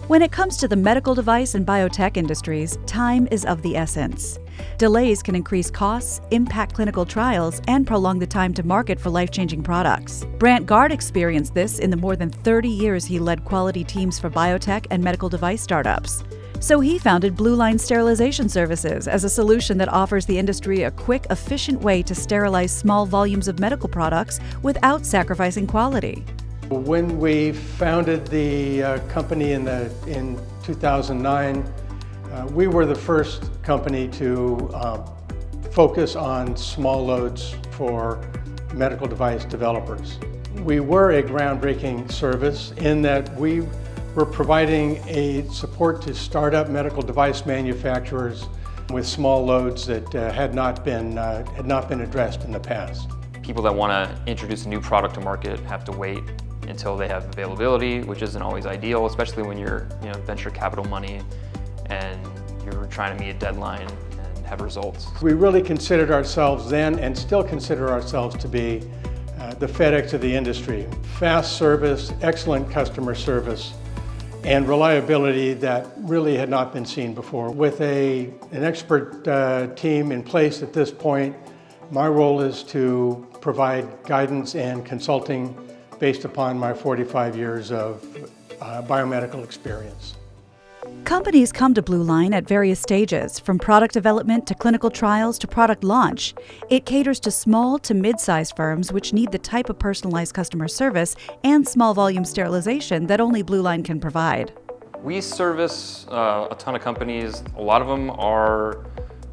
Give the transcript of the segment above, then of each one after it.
When it comes to the medical device and biotech industries, time is of the essence. Delays can increase costs, impact clinical trials, and prolong the time to market for life-changing products. Brant and Jane experienced this in the more than 30 years he led quality teams for biotech and medical device startups. So he founded Line Sterilization Services as a solution that offers the industry a quick, efficient way to sterilize small volumes of medical products without sacrificing quality. When we founded the company in 2009, we were the first company to focus on small loads for medical device developers. We were a groundbreaking service in that we were providing a support to startup medical device manufacturers with small loads that had not been addressed in the past. People that want to introduce a new product to market have to wait until they have availability, which isn't always ideal, especially when you're venture capital money and you're trying to meet a deadline and have results. We really considered ourselves then, and still consider ourselves to be, the FedEx of the industry. Fast service, excellent customer service, and reliability that really had not been seen before. With an expert team in place at this point, my role is to provide guidance and consulting based upon my 45 years of biomedical experience. Companies come to Line at various stages, from product development to clinical trials to product launch. It caters to small to mid-sized firms which need the type of personalized customer service and small volume sterilization that only Line can provide. We service a ton of companies. A lot of them are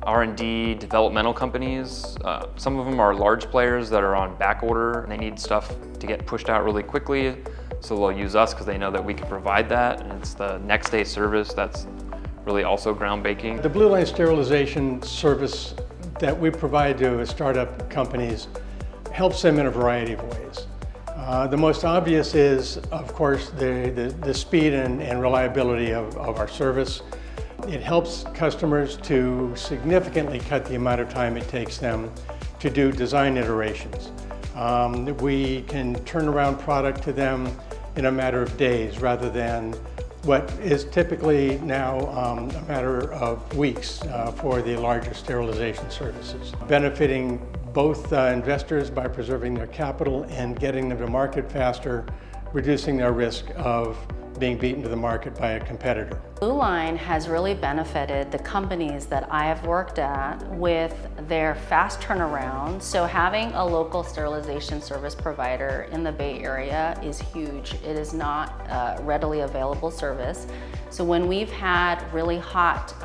R&D developmental companies. Some of them are large players that are on back order and they need stuff to get pushed out really quickly. So they'll use us because they know that we can provide that, and it's the next day service that's really also groundbreaking. The Line Sterilization Service that we provide to startup companies helps them in a variety of ways. The most obvious is, of course, the speed and reliability of our service. It helps customers to significantly cut the amount of time it takes them to do design iterations. We can turn around product to them in a matter of days rather than what is typically now a matter of weeks for the larger sterilization services, benefiting both investors by preserving their capital and getting them to market faster, reducing their risk of being beaten to the market by a competitor. Line has really benefited the companies that I have worked at with their fast turnaround. So having a local sterilization service provider in the Bay Area is huge. It is not a readily available service. So when we've had really hot,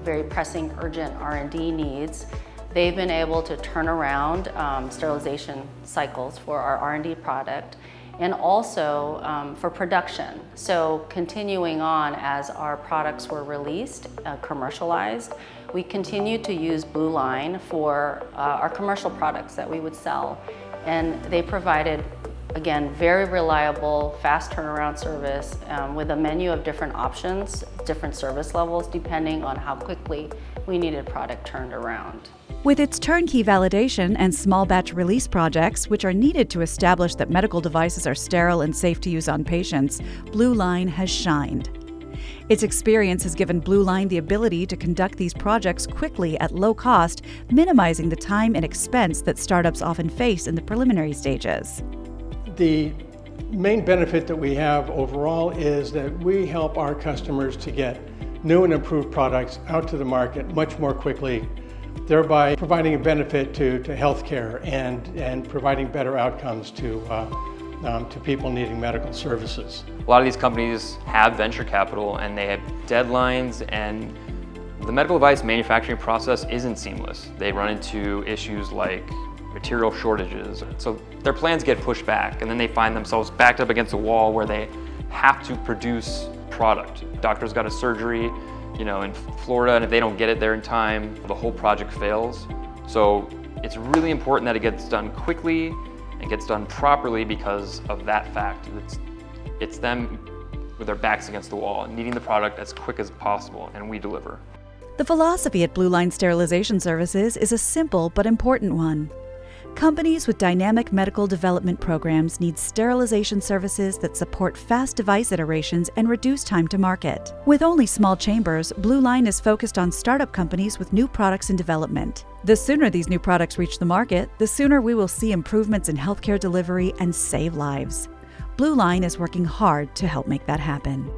very pressing, urgent R&D needs, they've been able to turn around sterilization cycles for our R&D product, and also for production. So continuing on as our products were released, commercialized, we continued to use Line for our commercial products that we would sell. And they provided, again, very reliable, fast turnaround service with a menu of different options, different service levels, depending on how quickly we needed product turned around. With its turnkey validation and small batch release projects, which are needed to establish that medical devices are sterile and safe to use on patients, Line has shined. Its experience has given Line the ability to conduct these projects quickly at low cost, minimizing the time and expense that startups often face in the preliminary stages. The main benefit that we have overall is that we help our customers to get new and improved products out to the market much more quickly, thereby providing a benefit to healthcare and providing better outcomes to people needing medical services. A lot of these companies have venture capital and they have deadlines, and the medical device manufacturing process isn't seamless. They run into issues like material shortages. So their plans get pushed back, and then they find themselves backed up against a wall where they have to produce product. Doctor's got a surgery, in Florida, and if they don't get it there in time, the whole project fails. So it's really important that it gets done quickly and gets done properly because of that fact. It's them with their backs against the wall and needing the product as quick as possible, and we deliver. The philosophy at Line Sterilization Services is a simple but important one. Companies with dynamic medical development programs need sterilization services that support fast device iterations and reduce time to market. With only small chambers, Blue Line is focused on startup companies with new products in development. The sooner these new products reach the market, the sooner we will see improvements in healthcare delivery and save lives. Blue Line is working hard to help make that happen.